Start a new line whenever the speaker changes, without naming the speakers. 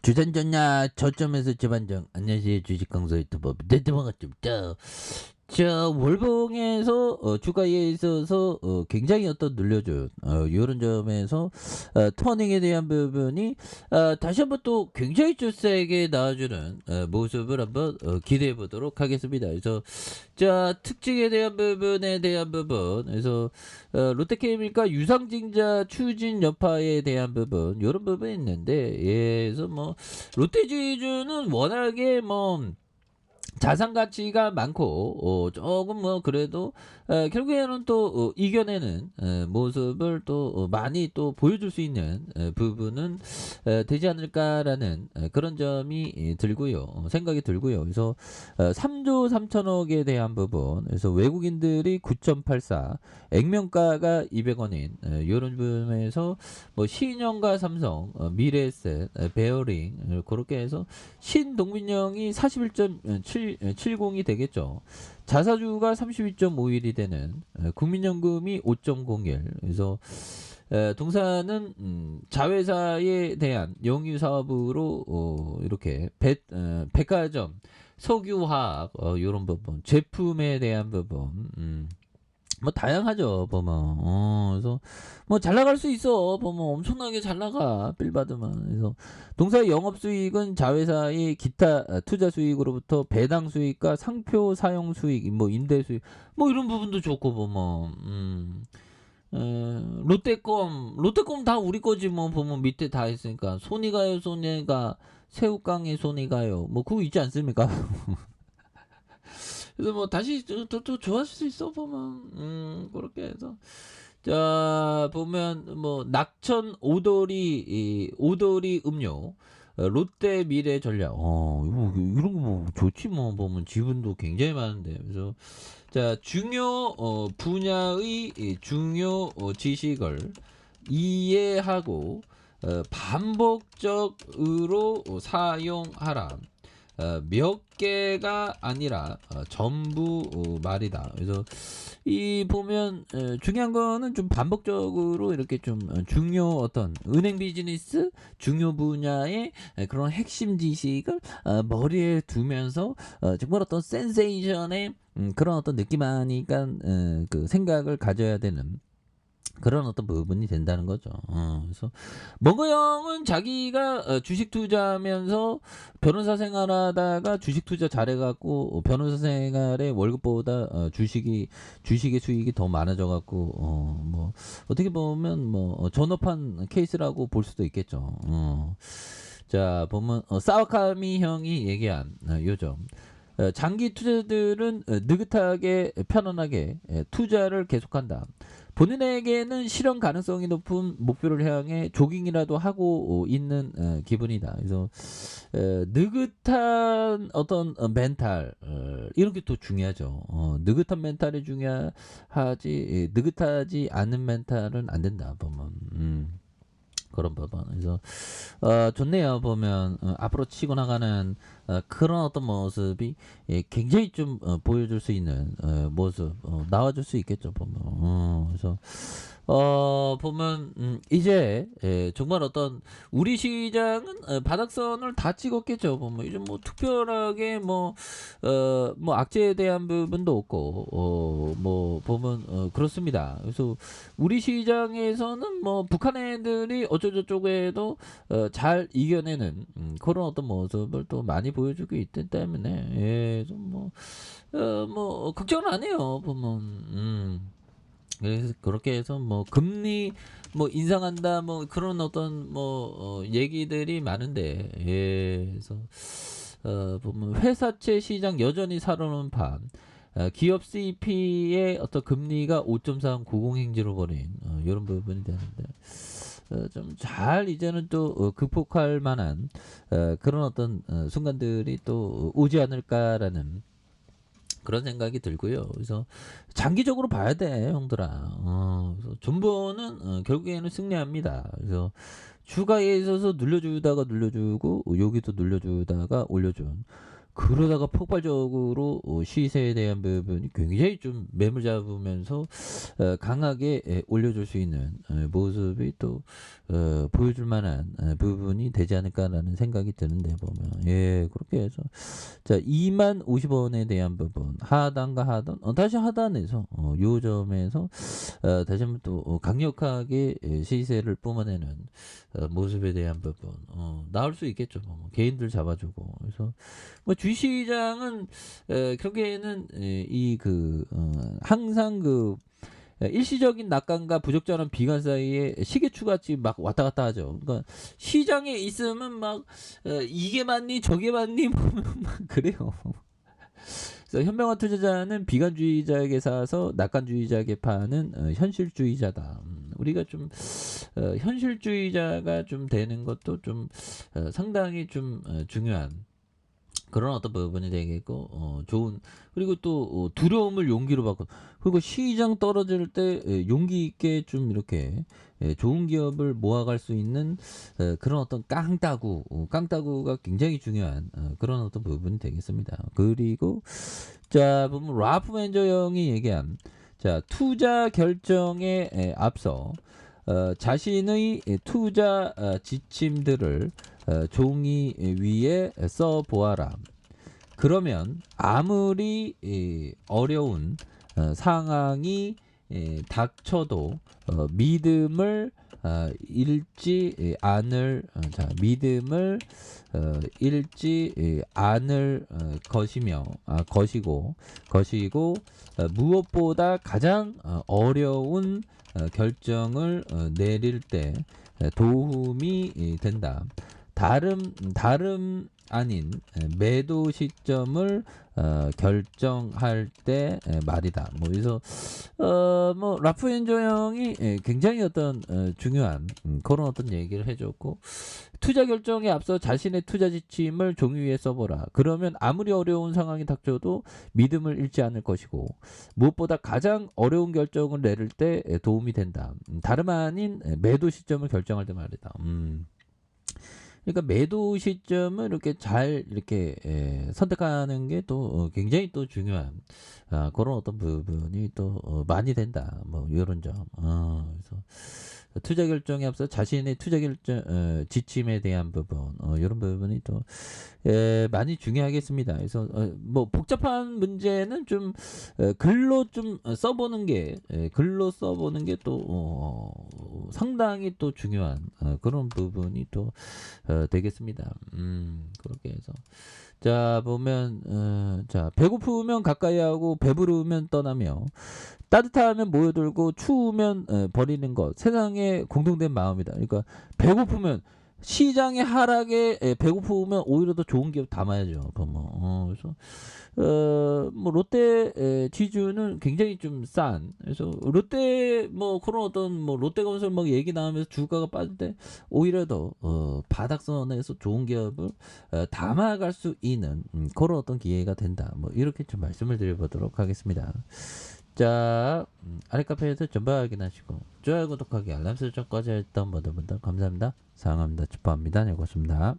주전전야 저점에서 재반정. 안녕하세요, 주식강사 유튜버 네트버가입니다. 자, 월봉에서 주가에 있어서 굉장히 늘려준 이런 점에서 터닝에 대한 부분이 다시 한번 또 굉장히 좀 세게 나와주는 모습을 한번 기대해 보도록 하겠습니다. 그래서 자, 특징에 대한 부분에 대한 부분, 그래서 롯데케이밀과 유상증자 추진 여파에 대한 부분, 이런 부분이 있는데, 예, 그래서 뭐 롯데지주는 워낙에 뭐 자산 가치가 많고 조금 뭐 그래도 결국에는 또 이겨내는 모습을 또 많이 또 보여줄 수 있는 부분은 되지 않을까라는 그런 점이 들고요. 생각이 들고요. 그래서 3조 3천억에 대한 부분, 그래서 외국인들이 9.84, 액면가가 200원인 이런 부분에서 뭐 신영과 삼성, 미래에셋, 베어링 그렇게 해서 신동민령이 41.70이 되겠죠. 자사주가 32.51이 되는 국민연금이 5.01. 그래서 동사는 자회사에 대한 영유 사업으로 이렇게 백화점, 석유화학 이런 부분, 제품에 대한 부분, 뭐 다양하죠 보면. 그래서 뭐 잘 나갈 수 있어 보면. 엄청나게 잘 나가 빌 받으면. 그래서 동사의 영업수익은 자회사의 기타 투자 수익으로부터 배당 수익과 상표 사용 수익, 뭐 임대 수익, 뭐 이런 부분도 좋고 보면. 롯데콤 다 우리 거지 뭐 보면. 밑에 다 있으니까. 손이가요, 손해가, 새우깡에 손이가요, 뭐 그거 있지 않습니까? 그래서 뭐 다시 또 좋아질 수 있어 보면. 그렇게 해서 자 보면 뭐 낙천 오도리 음료, 롯데 미래 전략, 이런 거 뭐 좋지 뭐 보면. 지분도 굉장히 많은데. 그래서 자 중요 분야의 중요 지식을 이해하고 반복적으로 사용하라. 몇 개가 아니라 전부 말이다. 그래서 이 보면 중요한 거는 좀 반복적으로 이렇게 좀 중요 어떤 은행 비즈니스 중요 분야의 그런 핵심 지식을 머리에 두면서 정말 어떤 센세이션의 그런 어떤 느낌 하니까 그 생각을 가져야 되는 그런 어떤 부분이 된다는 거죠. 그래서 머거 형은 자기가 주식 투자하면서 변호사 생활하다가 주식 투자 잘해갖고 변호사 생활의 월급보다 주식의 수익이 더 많아져갖고 뭐 어떻게 보면 뭐 전업한 케이스라고 볼 수도 있겠죠. 자 보면 사와카미 형이 얘기한 요점. 장기 투자들은 느긋하게 편안하게 투자를 계속한다. 본인에게는 실현 가능성이 높은 목표를 향해 조깅이라도 하고 있는 기분이다. 그래서 느긋한 어떤 멘탈, 이런 게 또 중요하죠. 느긋한 멘탈이 중요하지 느긋하지 않은 멘탈은 안 된다 보면. 그런 부분. 그래서 좋네요 보면. 앞으로 치고 나가는 그런 어떤 모습이 굉장히 좀 보여줄 수 있는 모습 나와줄 수 있겠죠 보면. 그래서 보면 이제 정말 어떤 우리 시장은 바닥선을 다 찍었겠죠 보면. 이제 뭐 특별하게 뭐 악재에 대한 부분도 없고 뭐 보면 그렇습니다. 그래서 우리 시장에서는 뭐 북한 애들이 어쩌저쩌고해도 잘 이겨내는 그런 어떤 모습을 또 많이 보여주고 있기 때문에 좀 뭐 걱정은 안 해요 보면. 그래서 그렇게 해서 뭐 금리 뭐 인상한다 뭐 그런 어떤 뭐 얘기들이 많은데, 그래서 보면 회사채 시장 여전히 살아오는 판, 기업 CP의 어떤 금리가 5.390 행지로 버린 이런 부분이 되는데, 좀 잘 이제는 또 극복할 만한 그런 어떤 순간들이 또 오지 않을까라는 그런 생각이 들고요. 그래서 장기적으로 봐야 돼 형들아. 그래서 존버는 결국에는 승리합니다. 그래서 주가에 있어서 눌러주다가 눌러주고 여기도 눌러주다가 올려준 그러다가 폭발적으로 시세에 대한 부분이 굉장히 좀 매물 잡으면서 강하게 올려줄 수 있는 모습이 또 보여줄 만한 부분이 되지 않을까라는 생각이 드는데 보면 예 그렇게 해서 자 20,050원에 대한 부분 하단과 하단 다시 하단에서 요 점에서 다시 한번 또 강력하게 시세를 뿜어내는 모습에 대한 부분 나올 수 있겠죠. 뭐 개인들 잡아주고 그래서 뭐 주식시장은 결국에는 항상 일시적인 낙관과 부적절한 비관 사이에 시계추같이 막 왔다 갔다 하죠. 그러니까 시장에 있으면 막 이게 맞니 저게 맞니 보면 막 그래요. 그래서 현명한 투자자는 비관주의자에게 사서 낙관주의자에게 파는 현실주의자다. 우리가 좀 현실주의자가 좀 되는 것도 좀 상당히 좀 중요한 그런 어떤 부분이 되겠고 좋은 그리고 또 두려움을 용기로 바꿔 그리고 시장 떨어질 때 용기 있게 좀 이렇게 좋은 기업을 모아갈 수 있는 그런 어떤 깡따구가 굉장히 중요한 그런 어떤 부분이 되겠습니다. 그리고 자 보면 라프 맨저 형이 얘기한 자 투자 결정에 앞서 자신의 투자 지침들을 종이 위에 써 보아라. 그러면 아무리 어려운 상황이 닥쳐도 믿음을 잃지 않을 것이고 무엇보다 가장 어려운 결정을 내릴 때 도움이 된다. 다름 아닌 매도 시점을 결정할 때 말이다. 뭐 그래서 뭐 라프엔저 형이 굉장히 어떤 중요한 그런 어떤 얘기를 해줬고 투자 결정에 앞서 자신의 투자 지침을 종이 위에 써보라. 그러면 아무리 어려운 상황이 닥쳐도 믿음을 잃지 않을 것이고 무엇보다 가장 어려운 결정을 내릴 때 도움이 된다. 다름 아닌 매도 시점을 결정할 때 말이다. 그러니까 매도 시점을 이렇게 잘 이렇게 선택하는 게 또 굉장히 또 중요한 그런 어떤 부분이 또 많이 된다. 뭐 이런 점. 그래서 투자 결정에 앞서 자신의 투자 결정 지침에 대한 부분 이런 부분이 또 많이 중요하겠습니다. 그래서 뭐 복잡한 문제는 좀 글로 좀 써보는 게 또 상당히 또 중요한 그런 부분이 또 되겠습니다. 그렇게 해서 자 보면 자 배고프면 가까이 하고 배부르면 떠나며 따뜻하면 모여들고 추우면 버리는 것 세상의 공통된 마음이다. 그러니까 배고프면 시장의 하락에 배고프면 오히려 더 좋은 기업 담아야죠. 그래서 뭐 롯데 지주는 굉장히 좀 싼. 그래서 롯데 뭐 그런 어떤 뭐 롯데건설 막 얘기 나오면서 주가가 빠질 때 오히려 더 바닥선에서 좋은 기업을 담아갈 수 있는 그런 어떤 기회가 된다. 뭐 이렇게 좀 말씀을 드려보도록 하겠습니다. 자 아래 카페에서 전부 확인하시고 좋아요 구독하기 알람 설정까지 했던 모든 분들 감사합니다. 사랑합니다. 축하합니다. 네 고맙습니다.